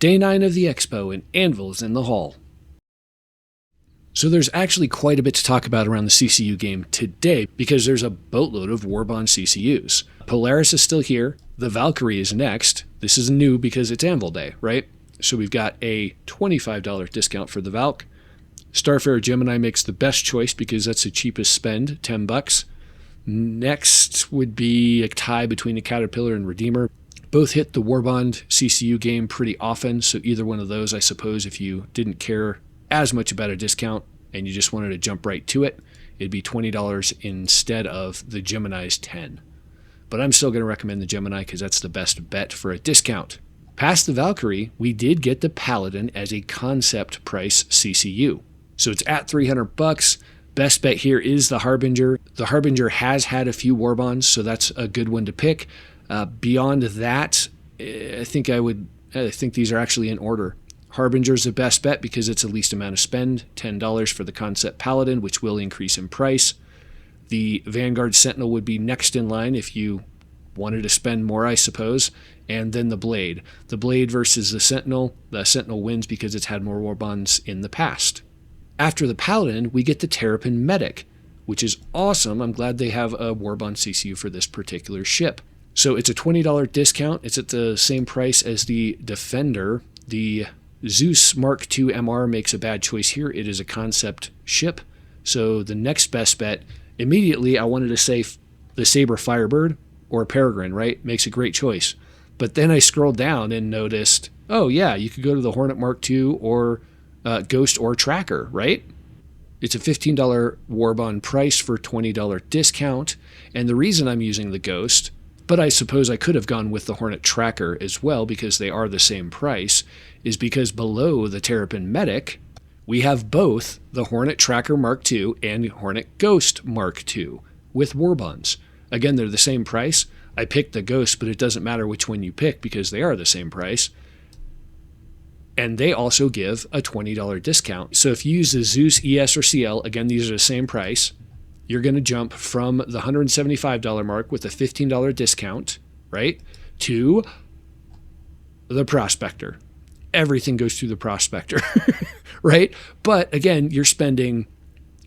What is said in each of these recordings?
Day 9 of the Expo and Anvil is in the hall. So there's actually quite a bit to talk about around the CCU game today because there's a boatload of Warbond CCUs. Polaris is still here. The Valkyrie is next. This is new because it's Anvil Day, right? So we've got a $25 discount for the Valk. Starfarer Gemini makes the best choice because that's the cheapest spend, $10. Next would be a tie between the Caterpillar and Redeemer. Both hit the Warbond CCU game pretty often, so either one of those, I suppose, if you didn't care as much about a discount and you just wanted to jump right to it, it'd be $20 instead of the Gemini's $10. But I'm still going to recommend the Gemini because that's the best bet for a discount. Past the Valkyrie, we did get the Paladin as a concept price CCU. So it's at $300. Best bet here is the Harbinger. The Harbinger has had a few Warbonds, so that's a good one to pick. Beyond that, I think these are actually in order. Harbinger's the best bet because it's the least amount of spend, $10 for the concept Paladin, which will increase in price. The Vanguard Sentinel would be next in line if you wanted to spend more, I suppose. And then the Blade. The Blade versus the Sentinel wins because it's had more Warbonds in the past. After the Paladin, we get the Terrapin Medic, which is awesome. I'm glad they have a Warbond CCU for this particular ship. So it's a $20 discount. It's at the same price as the Defender. The Zeus Mark II MR makes a bad choice here. It is a concept ship. So the next best bet, immediately I wanted to say the Sabre Firebird or Peregrine, right? Makes a great choice. But then I scrolled down and noticed, oh yeah, you could go to the Hornet Mark II or Ghost or Tracker, right? It's a $15 Warbond price for $20 discount. And the reason I'm using the Ghost, but I suppose I could have gone with the Hornet Tracker as well because they are the same price, is because below the Terrapin Medic, we have both the Hornet Tracker Mark II and Hornet Ghost Mark II with Warbonds. Again, they're the same price. I picked the Ghost, but it doesn't matter which one you pick because they are the same price. And they also give a $20 discount. So if you use the Zeus ES or CL, again, these are the same price. You're going to jump from the $175 mark with a $15 discount, right, to the Prospector. Everything goes through the Prospector, right? But again, you're spending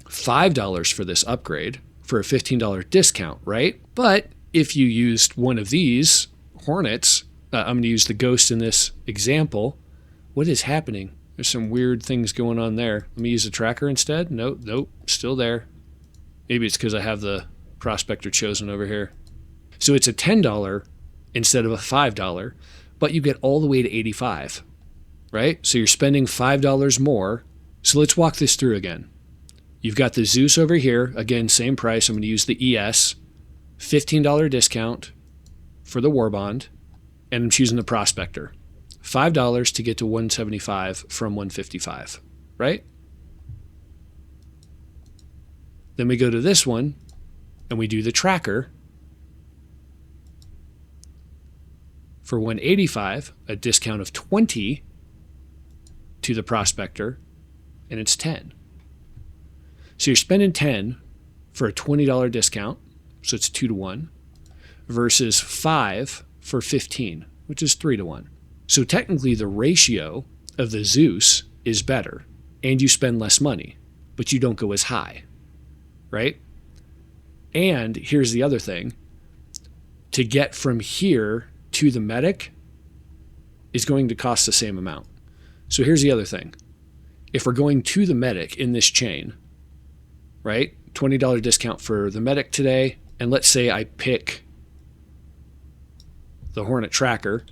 $5 for this upgrade for a $15 discount, right? But if you used one of these Hornets, I'm going to use the Ghost in this example. What is happening? There's some weird things going on there. Let me use the Tracker instead. Nope, still there. Maybe it's because I have the Prospector chosen over here. So it's a $10 instead of a $5, but you get all the way to $85, right? So you're spending $5 more. So let's walk this through again. You've got the Zeus over here. Again, same price. I'm going to use the ES. $15 discount for the Warbond. And I'm choosing the Prospector. $5 to get to $175 from $155, right? Then we go to this one, and we do the Tracker for $185, a discount of $20 to the Prospector, and it's $10. So you're spending $10 for a $20 discount, so it's 2-to-1, versus $5 for $15, which is 3-to-1. So technically the ratio of the Zeus is better, and you spend less money, but you don't go as high, right? And here's the other thing. To get from here to the Medic is going to cost the same amount. So here's the other thing. If we're going to the Medic in this chain, right? $20 discount for the Medic today, and let's say I pick the Hornet Tracker,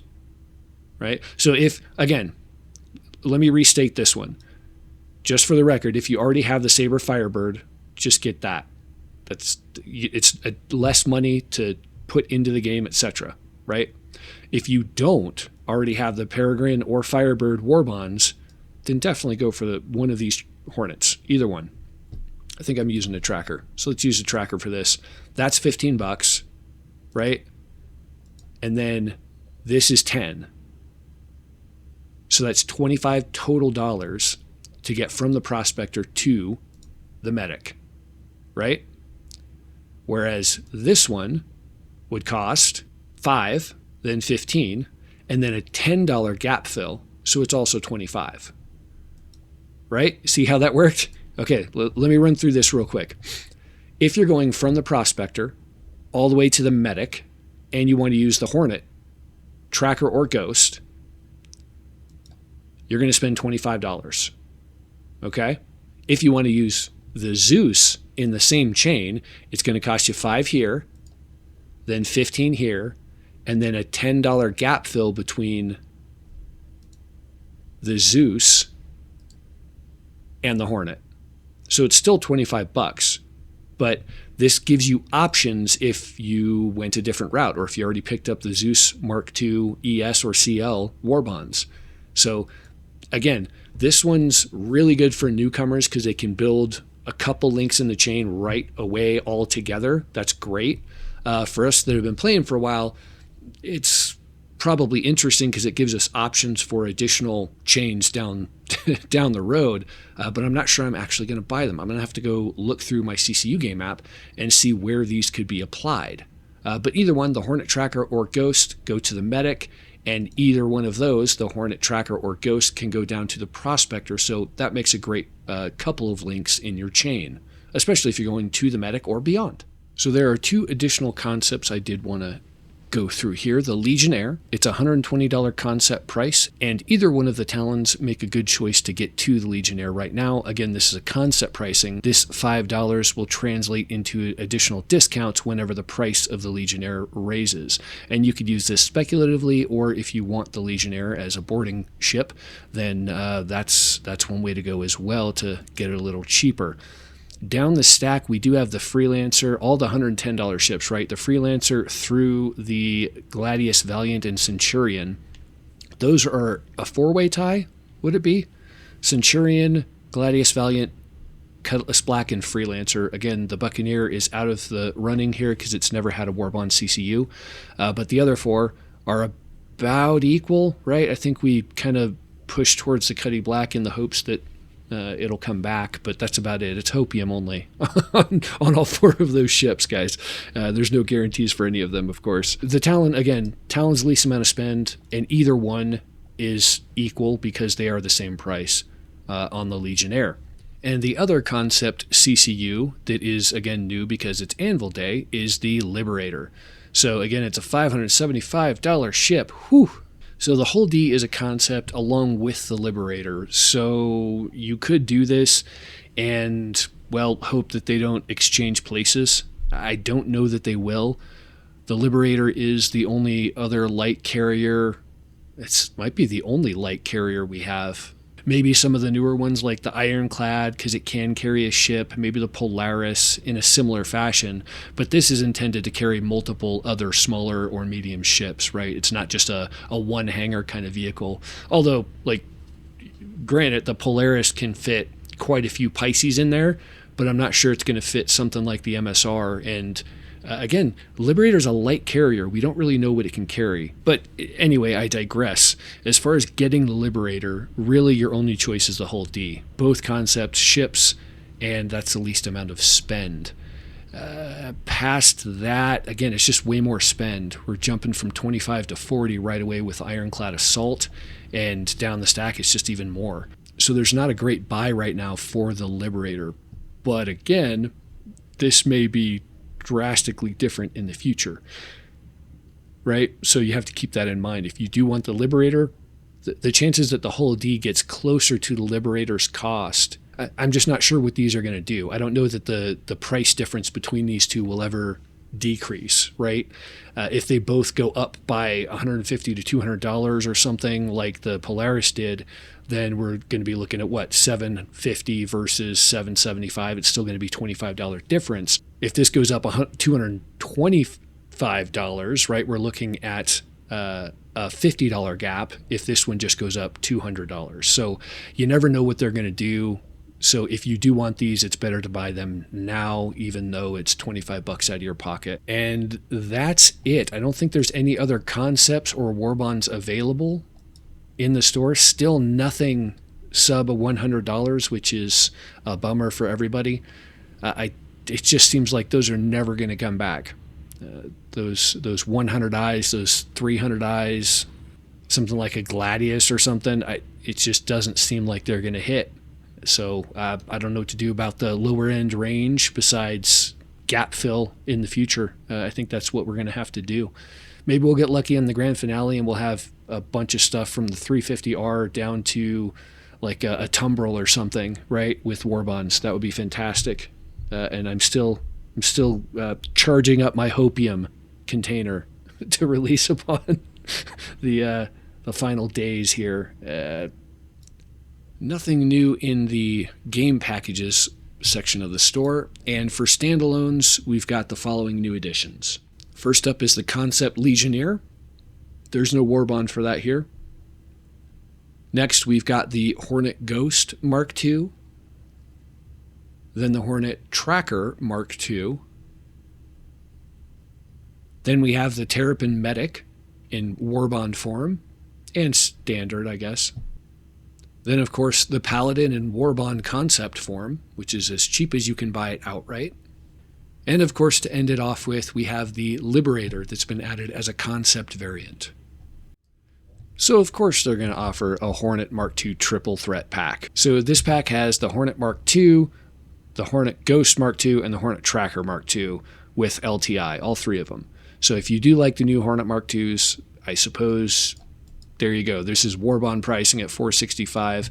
right? So if, again, let me restate this one. Just for the record, if you already have the Sabre Firebird, just get that. It's less money to put into the game, etc., right? If you don't already have the Peregrine or Firebird Warbonds, then definitely go for one of these Hornets, either one. I think I'm using a Tracker. So let's use a Tracker for this. That's $15, right? And then this is $10. So that's $25 total dollars to get from the Prospector to the Medic, right? Whereas this one would cost $5, then $15, and then a $10 gap fill so it's also 25. Right? See how that worked? Okay, let me run through this real quick. If you're going from the Prospector all the way to the Medic, and you want to use the Hornet, Tracker, or Ghost, you're going to spend $25. Okay? If you want to use the Zeus in the same chain, it's going to cost you $5 here, then $15 here, and then a $10 gap fill between the Zeus and the Hornet. So it's still $25, but this gives you options if you went a different route, or if you already picked up the Zeus Mark II ES or CL Warbonds. So again, this one's really good for newcomers because they can build a couple links in the chain right away all together. That's great. For us that have been playing for a while, it's probably interesting because it gives us options for additional chains down the road, but I'm not sure I'm actually going to buy them. I'm going to have to go look through my CCU game app and see where these could be applied. But either one, the Hornet Tracker or Ghost, go to the Medic, and either one of those, the Hornet Tracker or Ghost, can go down to the Prospector, so that makes a great couple of links in your chain, especially if you're going to the Medic or beyond. So there are two additional concepts I did want to go through here. The Legionnaire, it's a $120 concept price, and either one of the Talons make a good choice to get to the Legionnaire right now. Again, this is a concept pricing. This $5 will translate into additional discounts whenever the price of the Legionnaire raises. And you could use this speculatively, or if you want the Legionnaire as a boarding ship, then that's one way to go as well to get it a little cheaper. Down the stack, we do have the Freelancer, all the $110 ships, right? The Freelancer through the Gladius, Valiant, and Centurion. Those are a four-way tie, would it be? Centurion, Gladius, Valiant, Cutlass Black, and Freelancer. Again, the Buccaneer is out of the running here because it's never had a Warbond CCU. But the other four are about equal, right? I think we kind of push towards the Cutty Black in the hopes that it'll come back, but that's about it. It's hopium only on all four of those ships, guys. There's no guarantees for any of them, of course. The Talon, again, Talon's least amount of spend, and either one is equal because they are the same price on the Legionnaire. And the other concept CCU that is, again, new because it's Anvil Day is the Liberator. So, again, it's a $575 ship. Whew! So the Hull D is a concept along with the Liberator. So you could do this and, well, hope that they don't exchange places. I don't know that they will. The Liberator is the only other light carrier. It might be the only light carrier we have. Maybe some of the newer ones like the Ironclad, because it can carry a ship, maybe the Polaris in a similar fashion, but this is intended to carry multiple other smaller or medium ships, right? It's not just a one hangar kind of vehicle. Although, like, granted, the Polaris can fit quite a few Pisces in there, but I'm not sure it's going to fit something like the MSR. And again, Liberator's a light carrier. We don't really know what it can carry. But anyway, I digress. As far as getting the Liberator, really your only choice is the Hull D. Both concepts, ships, and that's the least amount of spend. Past that, again, it's just way more spend. We're jumping from 25 to 40 right away with Ironclad Assault, and down the stack it's just even more. So there's not a great buy right now for the Liberator. But again, this may be drastically different in the future, right? So you have to keep that in mind. If you do want the Liberator, the chances that the Hull D gets closer to the Liberator's cost, I'm just not sure what these are going to do. I don't know that the price difference between these two will ever decrease, right? If they both go up by $150 to $200 or something like the Polaris did, then we're going to be looking at what, $750 versus $775. It's still going to be $25 difference. If this goes up $225, right, we're looking at a $50 gap if this one just goes up $200. So you never know what they're going to do. So if you do want these, it's better to buy them now, even though it's $25 out of your pocket. And that's it. I don't think there's any other concepts or Warbonds available in the store. Still nothing sub $100, which is a bummer for everybody. It just seems like those are never going to come back. Those 100 eyes, those 300 eyes, something like a Gladius or something, it just doesn't seem like they're going to hit. So I don't know what to do about the lower end range besides gap fill in the future. I think that's what we're going to have to do. Maybe we'll get lucky in the grand finale and we'll have a bunch of stuff from the 350R down to like a Tumbril or something, right, with Warbonds. That would be fantastic. And I'm still charging up my hopium container to release upon the final days here. Nothing new in the game packages section of the store, and for standalones, we've got the following new additions. First up is the Concept Legionnaire. There's no Warbond for that here. Next, we've got the Hornet Ghost Mark II. Then the Hornet Tracker Mark II. Then we have the Terrapin Medic in Warbond form, and standard, I guess. Then, of course, the Paladin in Warbond concept form, which is as cheap as you can buy it outright. And, of course, to end it off with, we have the Liberator that's been added as a concept variant. So, of course, they're going to offer a Hornet Mark II triple threat pack. So this pack has the Hornet Mark II, the Hornet Ghost Mark II, and the Hornet Tracker Mark II with LTI, all three of them. So if you do like the new Hornet Mark IIs, I suppose there you go. This is Warbond pricing at $465.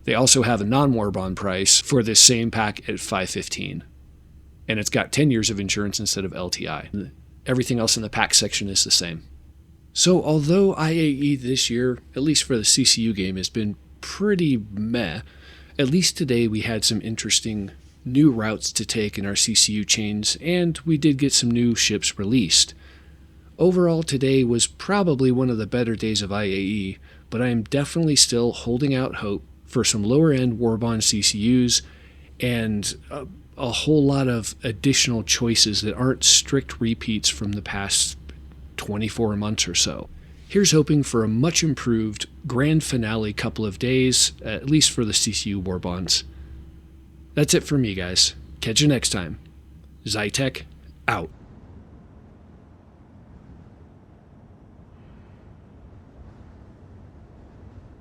They also have a non-Warbond price for this same pack at $515. And it's got 10 years of insurance instead of LTI. Everything else in the pack section is the same. So although IAE this year, at least for the CCU game, has been pretty meh, at least today we had some interesting new routes to take in our CCU chains, and we did get some new ships released. Overall, today was probably one of the better days of IAE, but I am definitely still holding out hope for some lower-end Warbond CCUs and a whole lot of additional choices that aren't strict repeats from the past 24 months or so. Here's hoping for a much improved grand finale couple of days, at least for the CCU Warbonds. That's it for me, guys. Catch you next time. Zi-Tek, out.